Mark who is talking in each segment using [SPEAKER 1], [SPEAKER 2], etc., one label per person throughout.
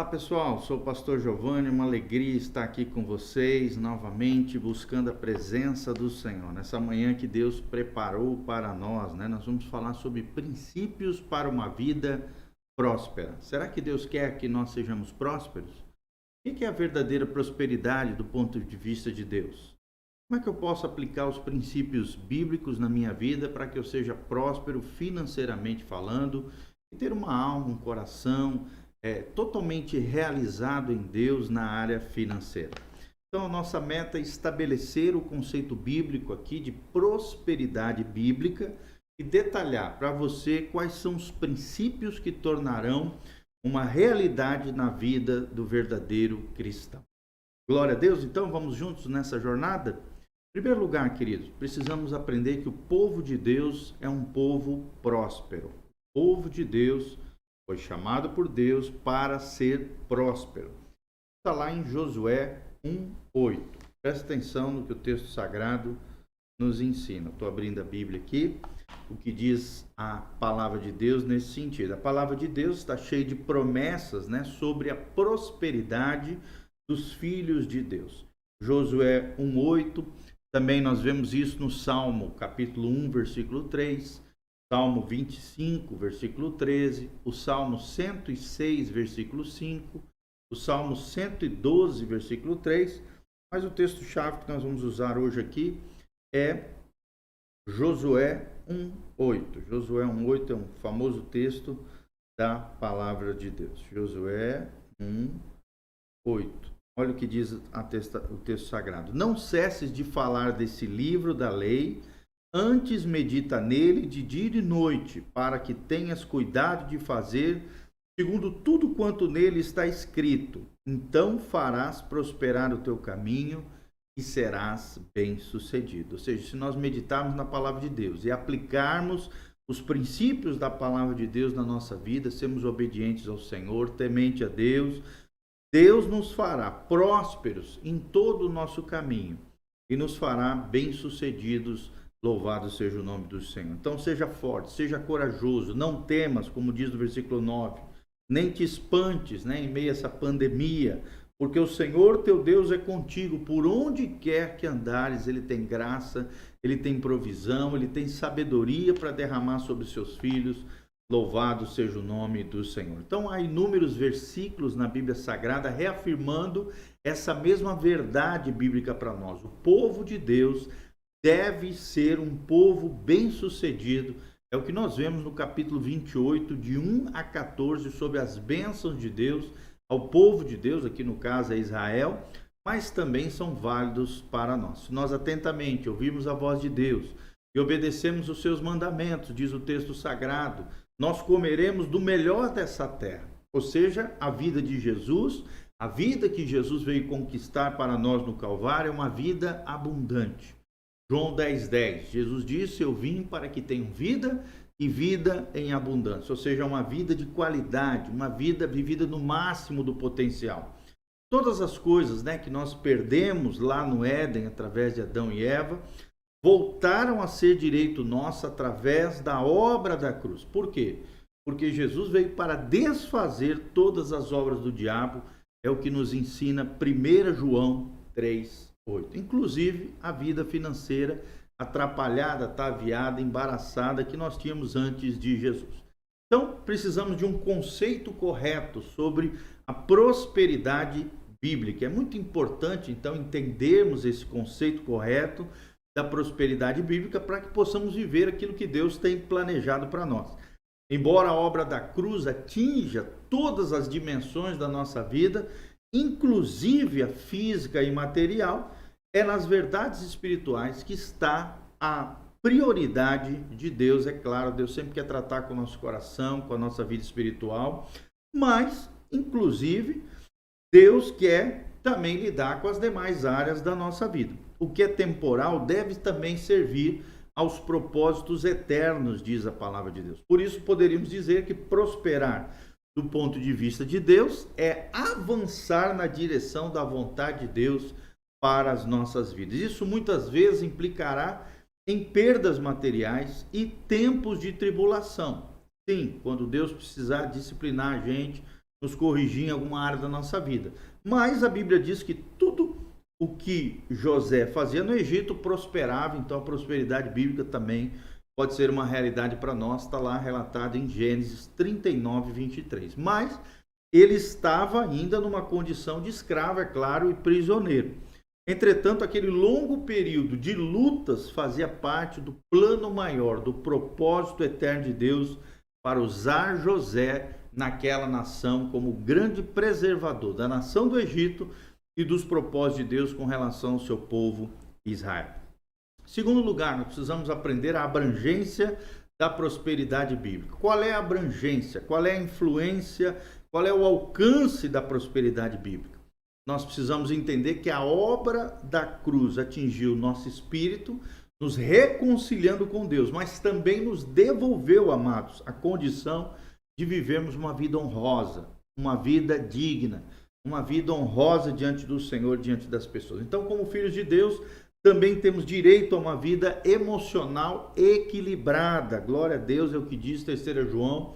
[SPEAKER 1] Olá pessoal, sou o pastor Giovanni, uma alegria estar aqui com vocês novamente, buscando a presença do Senhor. Nessa manhã que Deus preparou para nós, nós vamos falar sobre princípios para uma vida próspera. Será que Deus quer que nós sejamos prósperos? O que é a verdadeira prosperidade do ponto de vista de Deus? Como é que eu posso aplicar os princípios bíblicos na minha vida para que eu seja próspero financeiramente falando e ter uma alma, um coração totalmente realizado em Deus na área financeira? Então, a nossa meta é estabelecer o conceito bíblico aqui de prosperidade bíblica e detalhar para você quais são os princípios que tornarão uma realidade na vida do verdadeiro cristão. Glória a Deus. Então, vamos juntos nessa jornada? Em primeiro lugar, queridos, precisamos aprender que o povo de Deus é um povo próspero. O povo de Deus foi chamado por Deus para ser próspero. Está lá em Josué 1:8. Presta atenção no que o texto sagrado nos ensina. Estou abrindo a Bíblia aqui, o que diz a palavra de Deus nesse sentido. A palavra de Deus está cheia de promessas, sobre a prosperidade dos filhos de Deus. Josué 1:8. Também nós vemos isso no Salmo, capítulo 1, versículo 3. Salmo 25, versículo 13, o Salmo 106, versículo 5, o Salmo 112, versículo 3, mas o texto-chave que nós vamos usar hoje aqui é Josué 1:8. Josué 1:8 é um famoso texto da palavra de Deus. Josué 1:8. Olha o que diz o texto sagrado. Não cesses de falar desse livro da lei, antes medita nele de dia e de noite, para que tenhas cuidado de fazer segundo tudo quanto nele está escrito. Então farás prosperar o teu caminho e serás bem-sucedido. Ou seja, se nós meditarmos na palavra de Deus e aplicarmos os princípios da palavra de Deus na nossa vida, sermos obedientes ao Senhor, temente a Deus, Deus nos fará prósperos em todo o nosso caminho e nos fará bem-sucedidos. Louvado seja o nome do Senhor. Então seja forte, seja corajoso, não temas, como diz no versículo 9, nem te espantes, em meio a essa pandemia, porque o Senhor teu Deus é contigo, por onde quer que andares. Ele tem graça, ele tem provisão, ele tem sabedoria para derramar sobre os seus filhos. Louvado seja o nome do Senhor. Então há inúmeros versículos na Bíblia Sagrada reafirmando essa mesma verdade bíblica para nós. O povo de Deus deve ser um povo bem-sucedido. É o que nós vemos no capítulo 28, de 1 a 14, sobre as bênçãos de Deus ao povo de Deus, aqui no caso é Israel, mas também são válidos para nós. Se nós atentamente ouvirmos a voz de Deus e obedecemos os seus mandamentos, diz o texto sagrado, nós comeremos do melhor dessa terra. Ou seja, a vida de Jesus, a vida que Jesus veio conquistar para nós no Calvário, é uma vida abundante. João 10:10, Jesus disse, eu vim para que tenham vida e vida em abundância, ou seja, uma vida de qualidade, uma vida vivida no máximo do potencial. Todas as coisas que nós perdemos lá no Éden, através de Adão e Eva, voltaram a ser direito nosso através da obra da cruz. Por quê? Porque Jesus veio para desfazer todas as obras do diabo, é o que nos ensina 1 João 3:8. Inclusive a vida financeira atrapalhada, ataviada, embaraçada que nós tínhamos antes de Jesus. Então precisamos de um conceito correto sobre a prosperidade bíblica. É muito importante então entendermos esse conceito correto da prosperidade bíblica para que possamos viver aquilo que Deus tem planejado para nós. Embora a obra da cruz atinja todas as dimensões da nossa vida, inclusive a física e material, é nas verdades espirituais que está a prioridade de Deus. É claro, Deus sempre quer tratar com o nosso coração, com a nossa vida espiritual, mas, inclusive, Deus quer também lidar com as demais áreas da nossa vida. O que é temporal deve também servir aos propósitos eternos, diz a palavra de Deus. Por isso, poderíamos dizer que prosperar do ponto de vista de Deus é avançar na direção da vontade de Deus para as nossas vidas. Isso muitas vezes implicará em perdas materiais e tempos de tribulação. Sim, quando Deus precisar disciplinar a gente, nos corrigir em alguma área da nossa vida. Mas a Bíblia diz que tudo o que José fazia no Egito prosperava, então a prosperidade bíblica também pode ser uma realidade para nós, está lá relatado em Gênesis 39, 23. Mas ele estava ainda numa condição de escravo, é claro, e prisioneiro. Entretanto, aquele longo período de lutas fazia parte do plano maior, do propósito eterno de Deus para usar José naquela nação como grande preservador da nação do Egito e dos propósitos de Deus com relação ao seu povo Israel. Segundo lugar, nós precisamos aprender a abrangência da prosperidade bíblica. Qual é a abrangência? Qual é a influência? Qual é o alcance da prosperidade bíblica? Nós precisamos entender que a obra da cruz atingiu nosso espírito, nos reconciliando com Deus, mas também nos devolveu, amados, a condição de vivermos uma vida honrosa, uma vida digna, uma vida honrosa diante do Senhor, diante das pessoas. Então, como filhos de Deus, também temos direito a uma vida emocional equilibrada. Glória a Deus, é o que diz 3 João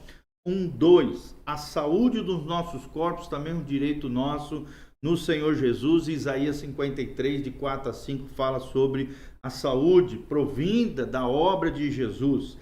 [SPEAKER 1] 1:2. A saúde dos nossos corpos também é um direito nosso no Senhor Jesus. Isaías 53, de 4 a 5, fala sobre a saúde provinda da obra de Jesus.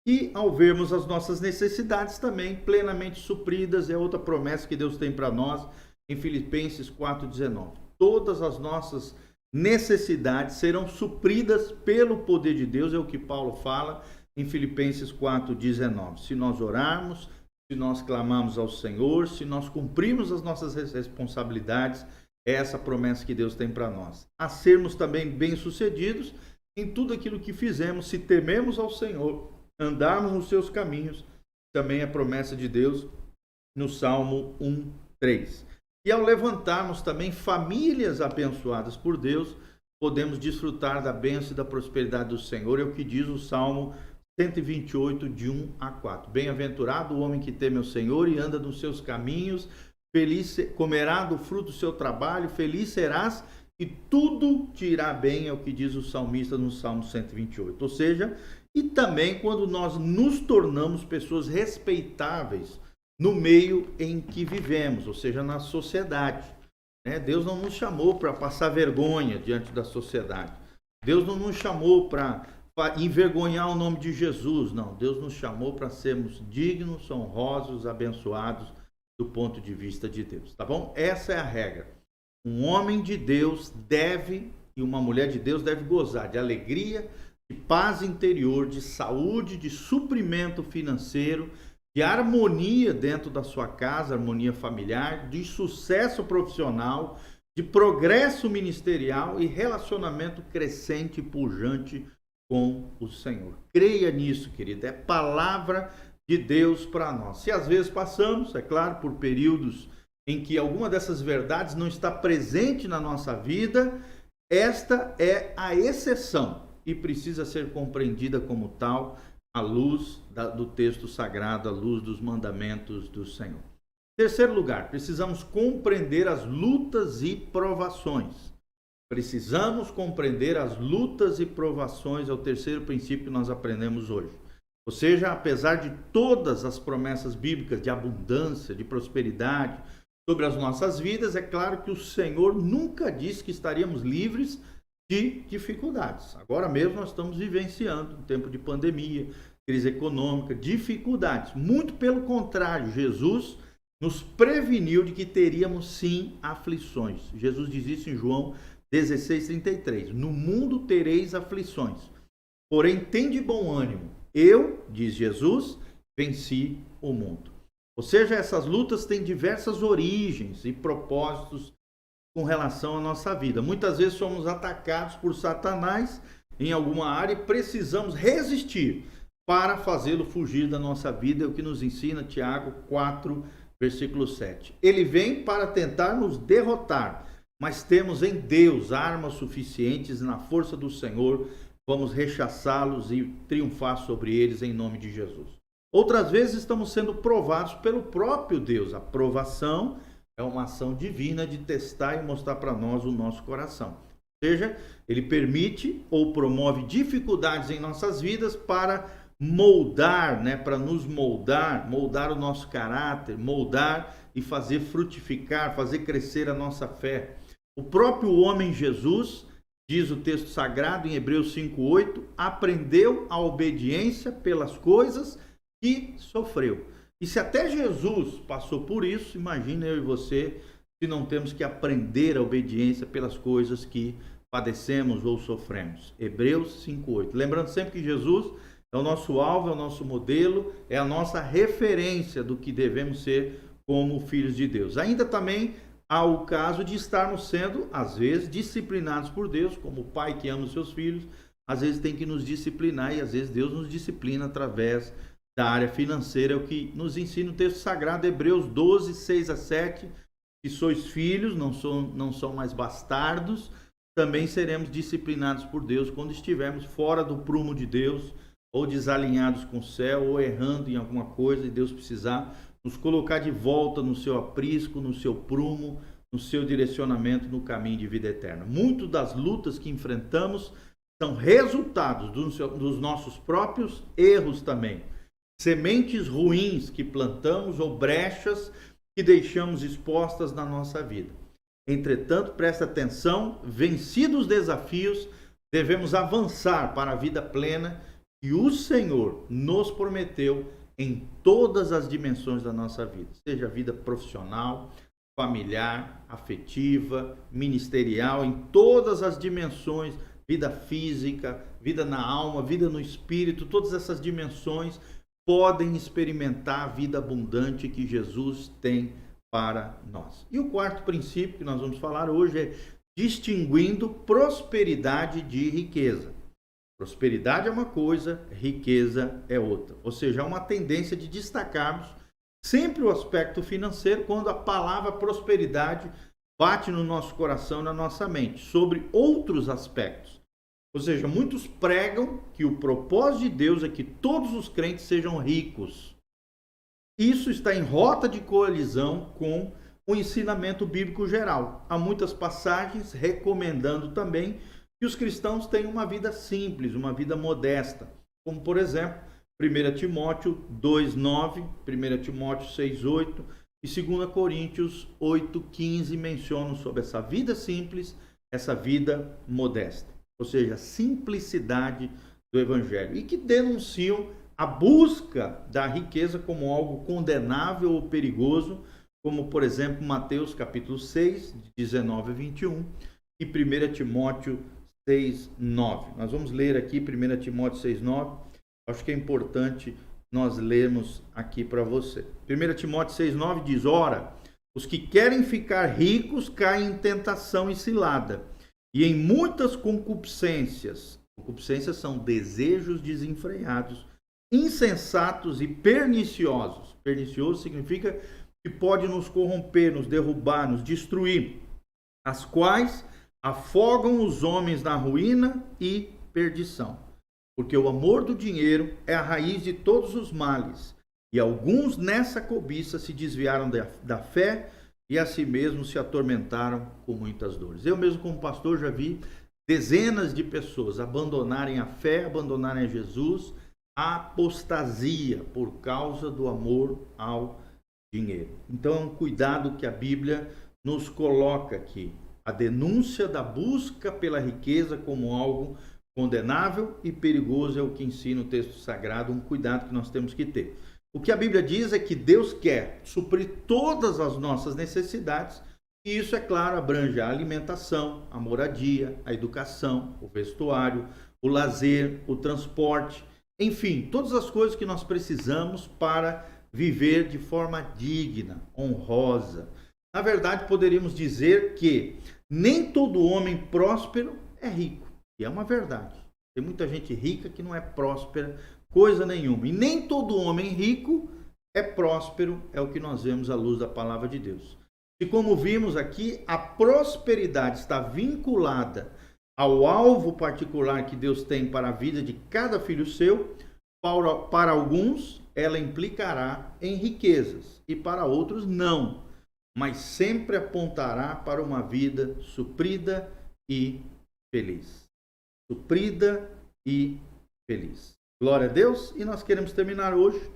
[SPEAKER 1] E ao vermos as nossas necessidades também plenamente supridas, é outra promessa que Deus tem para nós em Filipenses 4:19. Todas as nossas necessidades serão supridas pelo poder de Deus, é o que Paulo fala em Filipenses 4:19. Se nós orarmos, se nós clamarmos ao Senhor, se nós cumprirmos as nossas responsabilidades, é essa promessa que Deus tem para nós. A sermos também bem-sucedidos em tudo aquilo que fizemos, se tememos ao Senhor, andarmos nos seus caminhos, também é promessa de Deus no Salmo 1:3. E ao levantarmos também famílias abençoadas por Deus, podemos desfrutar da bênção e da prosperidade do Senhor, é o que diz o Salmo 128, de 1 a 4. Bem-aventurado o homem que teme o Senhor e anda nos seus caminhos, feliz comerá do fruto do seu trabalho, feliz serás e tudo te irá bem, é o que diz o salmista no Salmo 128. Ou seja, e também quando nós nos tornamos pessoas respeitáveis no meio em que vivemos, ou seja, na sociedade. Deus não nos chamou para passar vergonha diante da sociedade. Deus não nos chamou para envergonhar o nome de Jesus. Não, Deus nos chamou para sermos dignos, honrosos, abençoados do ponto de vista de Deus. Tá bom? Essa é a regra. Um homem de Deus deve, e uma mulher de Deus deve gozar de alegria, de paz interior, de saúde, de suprimento financeiro, de harmonia dentro da sua casa, harmonia familiar, de sucesso profissional, de progresso ministerial e relacionamento crescente e pujante com o Senhor. Creia nisso, querido, é palavra de Deus para nós. Se às vezes passamos, é claro, por períodos em que alguma dessas verdades não está presente na nossa vida, esta é a exceção e precisa ser compreendida como tal, à luz do texto sagrado, à luz dos mandamentos do Senhor. Terceiro lugar, precisamos compreender as lutas e provações. Precisamos compreender as lutas e provações, é o terceiro princípio que nós aprendemos hoje. Ou seja, apesar de todas as promessas bíblicas de abundância, de prosperidade sobre as nossas vidas, é claro que o Senhor nunca disse que estaríamos livres de dificuldades. Agora mesmo nós estamos vivenciando um tempo de pandemia, crise econômica, dificuldades. Muito pelo contrário, Jesus nos preveniu de que teríamos sim aflições. Jesus diz isso em João 16:33. No mundo tereis aflições, porém tende bom ânimo. Eu, diz Jesus, venci o mundo. Ou seja, essas lutas têm diversas origens e propósitos com relação à nossa vida. Muitas vezes somos atacados por Satanás em alguma área e precisamos resistir para fazê-lo fugir da nossa vida. É o que nos ensina Tiago 4, versículo 7. Ele vem para tentar nos derrotar, mas temos em Deus armas suficientes e na força do Senhor vamos rechaçá-los e triunfar sobre eles em nome de Jesus. Outras vezes estamos sendo provados pelo próprio Deus. A provação é uma ação divina de testar e mostrar para nós o nosso coração. Ou seja, ele permite ou promove dificuldades em nossas vidas para moldar, para nos moldar o nosso caráter, moldar e fazer frutificar, fazer crescer a nossa fé. O próprio homem Jesus, diz o texto sagrado em Hebreus 5:8, aprendeu a obediência pelas coisas que sofreu. E se até Jesus passou por isso, imagina eu e você, se não temos que aprender a obediência pelas coisas que padecemos ou sofremos. Hebreus 5:8. Lembrando sempre que Jesus é o nosso alvo, é o nosso modelo, é a nossa referência do que devemos ser como filhos de Deus. Ainda também há o caso de estarmos sendo, às vezes, disciplinados por Deus, como o pai que ama os seus filhos, às vezes tem que nos disciplinar e às vezes Deus nos disciplina através da área financeira, é o que nos ensina o texto sagrado, Hebreus 12, 6-7, que sois filhos, não são mais bastardos, também seremos disciplinados por Deus quando estivermos fora do prumo de Deus, ou desalinhados com o céu, ou errando em alguma coisa e Deus precisar nos colocar de volta no seu aprisco, no seu prumo, no seu direcionamento no caminho de vida eterna. Muitas das lutas que enfrentamos são resultados dos nossos próprios erros também. Sementes ruins que plantamos ou brechas que deixamos expostas na nossa vida. Entretanto, presta atenção, vencidos os desafios, devemos avançar para a vida plena que o Senhor nos prometeu em todas as dimensões da nossa vida, seja a vida profissional, familiar, afetiva, ministerial, em todas as dimensões, vida física, vida na alma, vida no espírito, todas essas dimensões podem experimentar a vida abundante que Jesus tem para nós. E o quarto princípio que nós vamos falar hoje é distinguindo prosperidade de riqueza. Prosperidade é uma coisa, riqueza é outra. Ou seja, há uma tendência de destacarmos sempre o aspecto financeiro quando a palavra prosperidade bate no nosso coração e na nossa mente, sobre outros aspectos. Ou seja, muitos pregam que o propósito de Deus é que todos os crentes sejam ricos. Isso está em rota de colisão com o ensinamento bíblico geral. Há muitas passagens recomendando também que os cristãos tenham uma vida simples, uma vida modesta. Como, por exemplo, 1 Timóteo 2:9, 1 Timóteo 6:8 e 2 Coríntios 8:15 mencionam sobre essa vida simples, essa vida modesta. Ou seja, a simplicidade do Evangelho. E que denunciam a busca da riqueza como algo condenável ou perigoso, como, por exemplo, Mateus capítulo 6, 19-21 e 1 Timóteo 6:9. Nós vamos ler aqui 1 Timóteo 6:9. Acho que é importante nós lermos aqui para você. 1 Timóteo 6:9 diz: ora, os que querem ficar ricos caem em tentação e cilada, e em muitas concupiscências. Concupiscências são desejos desenfreados, insensatos e perniciosos. Pernicioso significa que pode nos corromper, nos derrubar, nos destruir, as quais afogam os homens na ruína e perdição. Porque o amor do dinheiro é a raiz de todos os males, e alguns nessa cobiça se desviaram da fé e a si mesmos se atormentaram com muitas dores. Eu mesmo, como pastor, já vi dezenas de pessoas abandonarem a fé, abandonarem a Jesus, a apostasia por causa do amor ao dinheiro. Então é um cuidado que a Bíblia nos coloca aqui. A denúncia da busca pela riqueza como algo condenável e perigoso é o que ensina o texto sagrado, um cuidado que nós temos que ter. O que a Bíblia diz é que Deus quer suprir todas as nossas necessidades, e isso, é claro, abrange a alimentação, a moradia, a educação, o vestuário, o lazer, o transporte, enfim, todas as coisas que nós precisamos para viver de forma digna, honrosa. Na verdade, poderíamos dizer que nem todo homem próspero é rico. E é uma verdade. Tem muita gente rica que não é próspera, coisa nenhuma. E nem todo homem rico é próspero, é o que nós vemos à luz da palavra de Deus. E como vimos aqui, a prosperidade está vinculada ao alvo particular que Deus tem para a vida de cada filho seu. Para alguns, ela implicará em riquezas e para outros não, mas sempre apontará para uma vida suprida e feliz. Suprida e feliz. Glória a Deus. E nós queremos terminar hoje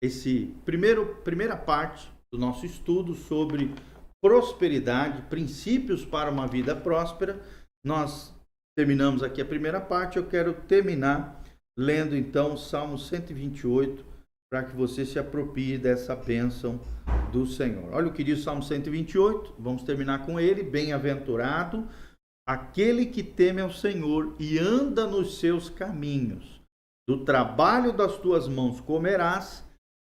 [SPEAKER 1] esse primeira parte do nosso estudo sobre prosperidade, princípios para uma vida próspera. Nós terminamos aqui a primeira parte. Eu quero terminar lendo então o Salmo 128, para que você se aproprie dessa bênção do Senhor. Olha o que diz o Salmo 128, vamos terminar com ele. Bem-aventurado aquele que teme ao Senhor e anda nos seus caminhos. Do trabalho das tuas mãos comerás,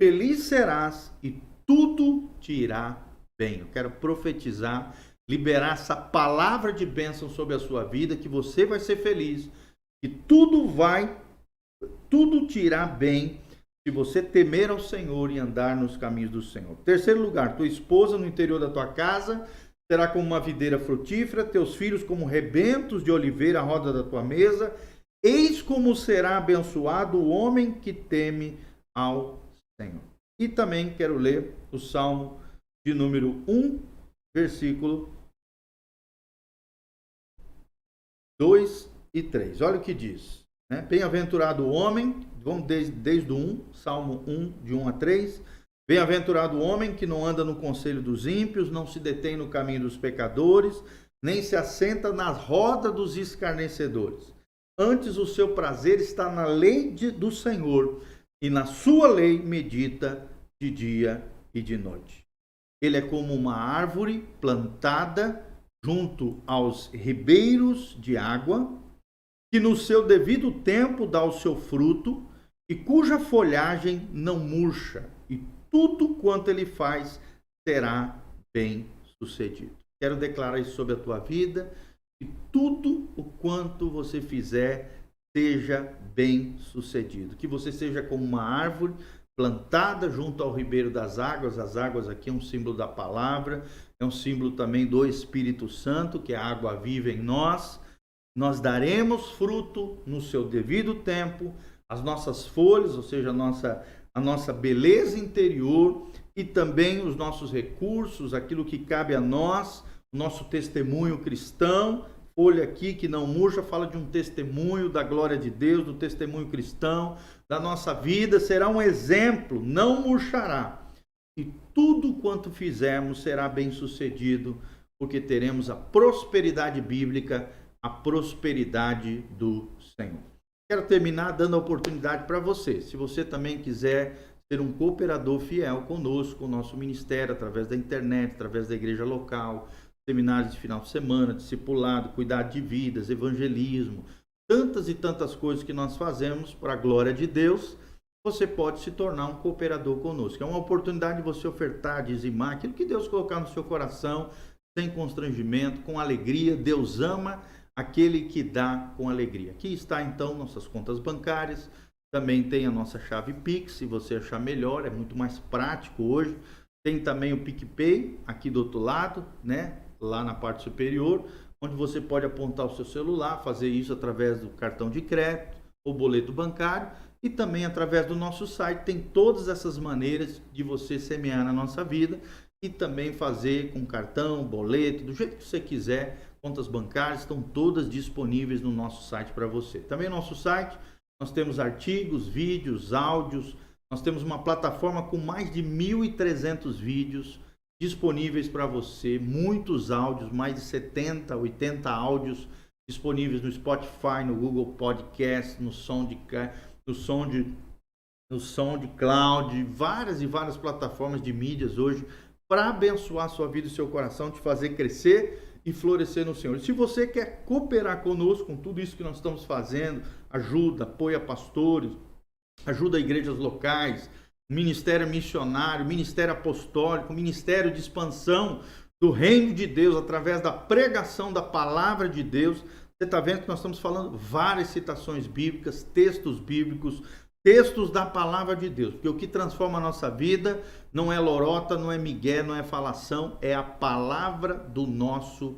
[SPEAKER 1] feliz serás e tudo te irá bem. Eu quero profetizar, liberar essa palavra de bênção sobre a sua vida, que você vai ser feliz, que tudo te irá bem, se você temer ao Senhor e andar nos caminhos do Senhor. Terceiro lugar, tua esposa no interior da tua casa será como uma videira frutífera, teus filhos como rebentos de oliveira à roda da tua mesa. Eis como será abençoado o homem que teme ao Senhor. E também quero ler o Salmo de número 1, versículo 2 e 3. Olha o que diz. Bem-aventurado o homem, vamos desde o 1, Salmo 1, de 1 a 3. Bem-aventurado o homem que não anda no conselho dos ímpios, não se detém no caminho dos pecadores, nem se assenta na roda dos escarnecedores. Antes o seu prazer está na lei do Senhor, e na sua lei medita de dia e de noite. Ele é como uma árvore plantada junto aos ribeiros de água, que no seu devido tempo dá o seu fruto, e cuja folhagem não murcha, e tudo quanto ele faz será bem sucedido. Quero declarar isso sobre a tua vida, que tudo o quanto você fizer seja bem sucedido. Que você seja como uma árvore plantada junto ao ribeiro das águas. As águas aqui é um símbolo da palavra, é um símbolo também do Espírito Santo, que é a água viva em nós. Nós daremos fruto no seu devido tempo, as nossas folhas, ou seja, a nossa beleza interior, e também os nossos recursos, aquilo que cabe a nós, o nosso testemunho cristão. Folha aqui que não murcha, fala de um testemunho da glória de Deus, do testemunho cristão, da nossa vida, será um exemplo, não murchará. E tudo quanto fizermos será bem sucedido, porque teremos a prosperidade bíblica, a prosperidade do Senhor. Quero terminar dando a oportunidade para você. Se você também quiser ser um cooperador fiel conosco, o nosso ministério, através da internet, através da igreja local, seminários de final de semana, discipulado, cuidado de vidas, evangelismo, tantas e tantas coisas que nós fazemos para a glória de Deus, você pode se tornar um cooperador conosco. É uma oportunidade de você ofertar, dizimar aquilo que Deus colocar no seu coração, sem constrangimento, com alegria. Deus ama aquele que dá com alegria. Aqui está então nossas contas bancárias, também tem a nossa chave Pix, se você achar melhor, é muito mais prático hoje. Tem também o PicPay aqui do outro lado, lá na parte superior, onde você pode apontar o seu celular, fazer isso através do cartão de crédito ou boleto bancário, e também através do nosso site. Tem todas essas maneiras de você semear na nossa vida e também fazer com cartão, boleto, do jeito que você quiser. Contas bancárias estão todas disponíveis no nosso site para você. Também no nosso site nós temos artigos, vídeos, áudios. Nós temos uma plataforma com mais de 1.300 vídeos disponíveis para você, muitos áudios, mais de 70, 80 áudios disponíveis no Spotify, no Google Podcast, no SoundCloud, várias e várias plataformas de mídias hoje, para abençoar a sua vida e seu coração, te fazer crescer e florescer no Senhor. E se você quer cooperar conosco com tudo isso que nós estamos fazendo, ajuda, apoia pastores, ajuda igrejas locais, ministério missionário, ministério apostólico, ministério de expansão do reino de Deus através da pregação da palavra de Deus. Você está vendo que nós estamos falando várias citações bíblicas, textos bíblicos, textos da palavra de Deus, porque o que transforma a nossa vida não é lorota, não é migué, não é falação, é a palavra do nosso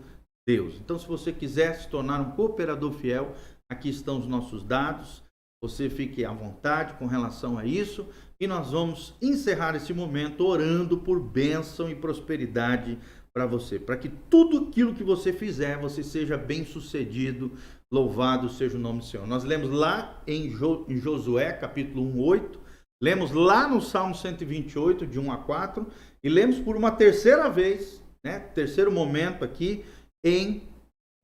[SPEAKER 1] Deus. Então, se você quiser se tornar um cooperador fiel, aqui estão os nossos dados. Você fique à vontade com relação a isso, e nós vamos encerrar esse momento orando por bênção e prosperidade para você, para que tudo aquilo que você fizer, você seja bem sucedido. Louvado seja o nome do Senhor. Nós lemos lá em Josué, capítulo 1:8, Lemos lá no Salmo 128, de 1 a 4, e lemos por uma terceira vez, né, terceiro momento aqui,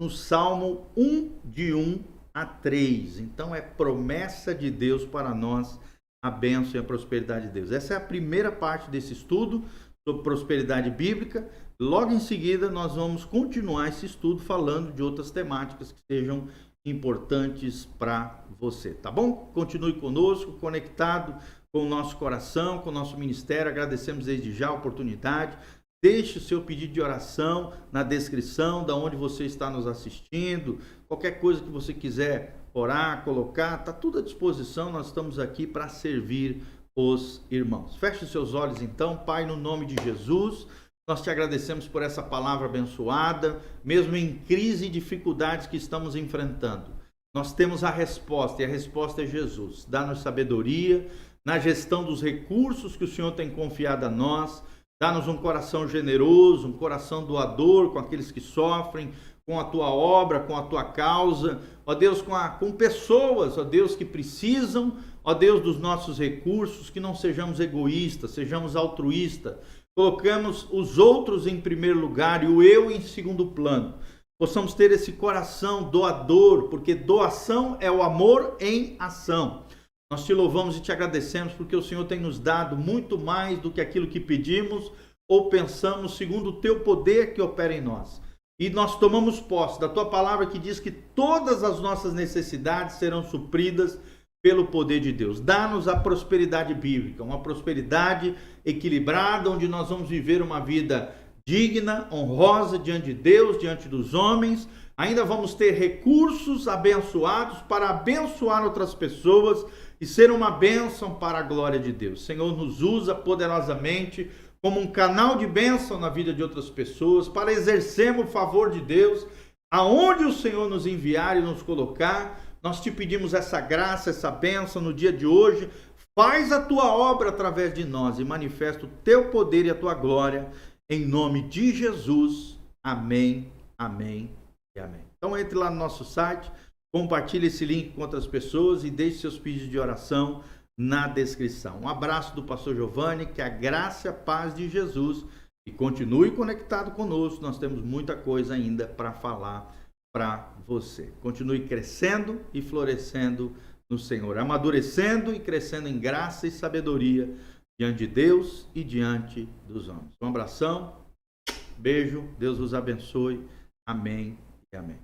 [SPEAKER 1] no Salmo 1, de 1 a 3. Então é promessa de Deus para nós, a bênção e a prosperidade de Deus. Essa é a primeira parte desse estudo sobre prosperidade bíblica. Logo em seguida nós vamos continuar esse estudo falando de outras temáticas que sejam importantes para você, tá bom? Continue conosco, conectado com o nosso coração, com o nosso ministério. Agradecemos desde já a oportunidade. Deixe o seu pedido de oração na descrição, da onde você está nos assistindo. Qualquer coisa que você quiser orar, colocar, está tudo à disposição. Nós estamos aqui para servir os irmãos. Feche os seus olhos então. Pai, no nome de Jesus, nós te agradecemos por essa palavra abençoada, mesmo em crise e dificuldades que estamos enfrentando. Nós temos a resposta, e a resposta é Jesus. Dá-nos sabedoria na gestão dos recursos que o Senhor tem confiado a nós. Dá-nos um coração generoso, um coração doador com aqueles que sofrem, com a tua obra, com a tua causa. Ó Deus, com pessoas, ó Deus, que precisam, ó Deus, dos nossos recursos, que não sejamos egoístas, sejamos altruístas. Colocamos os outros em primeiro lugar e o eu em segundo plano. Possamos ter esse coração doador, porque doação é o amor em ação. Nós te louvamos e te agradecemos porque o Senhor tem nos dado muito mais do que aquilo que pedimos ou pensamos, segundo o teu poder que opera em nós. E nós tomamos posse da tua palavra que diz que todas as nossas necessidades serão supridas pelo poder de Deus. Dá-nos a prosperidade bíblica, uma prosperidade equilibrada, onde nós vamos viver uma vida digna, honrosa diante de Deus, diante dos homens. Ainda vamos ter recursos abençoados para abençoar outras pessoas e ser uma bênção para a glória de Deus. Senhor, nos usa poderosamente como um canal de bênção na vida de outras pessoas, para exercermos o favor de Deus, aonde o Senhor nos enviar e nos colocar. Nós te pedimos essa graça, essa bênção no dia de hoje. Faz a tua obra através de nós e manifesta o teu poder e a tua glória, em nome de Jesus. Amém, amém e amém. Então entre lá no nosso site, compartilhe esse link com outras pessoas e deixe seus pedidos de oração na descrição. Um abraço do pastor Giovanni, que a graça e a paz de Jesus, e continue conectado conosco. Nós temos muita coisa ainda para falar para você. Continue crescendo e florescendo no Senhor, amadurecendo e crescendo em graça e sabedoria diante de Deus e diante dos homens. Um abração, beijo, Deus vos abençoe. Amém e amém.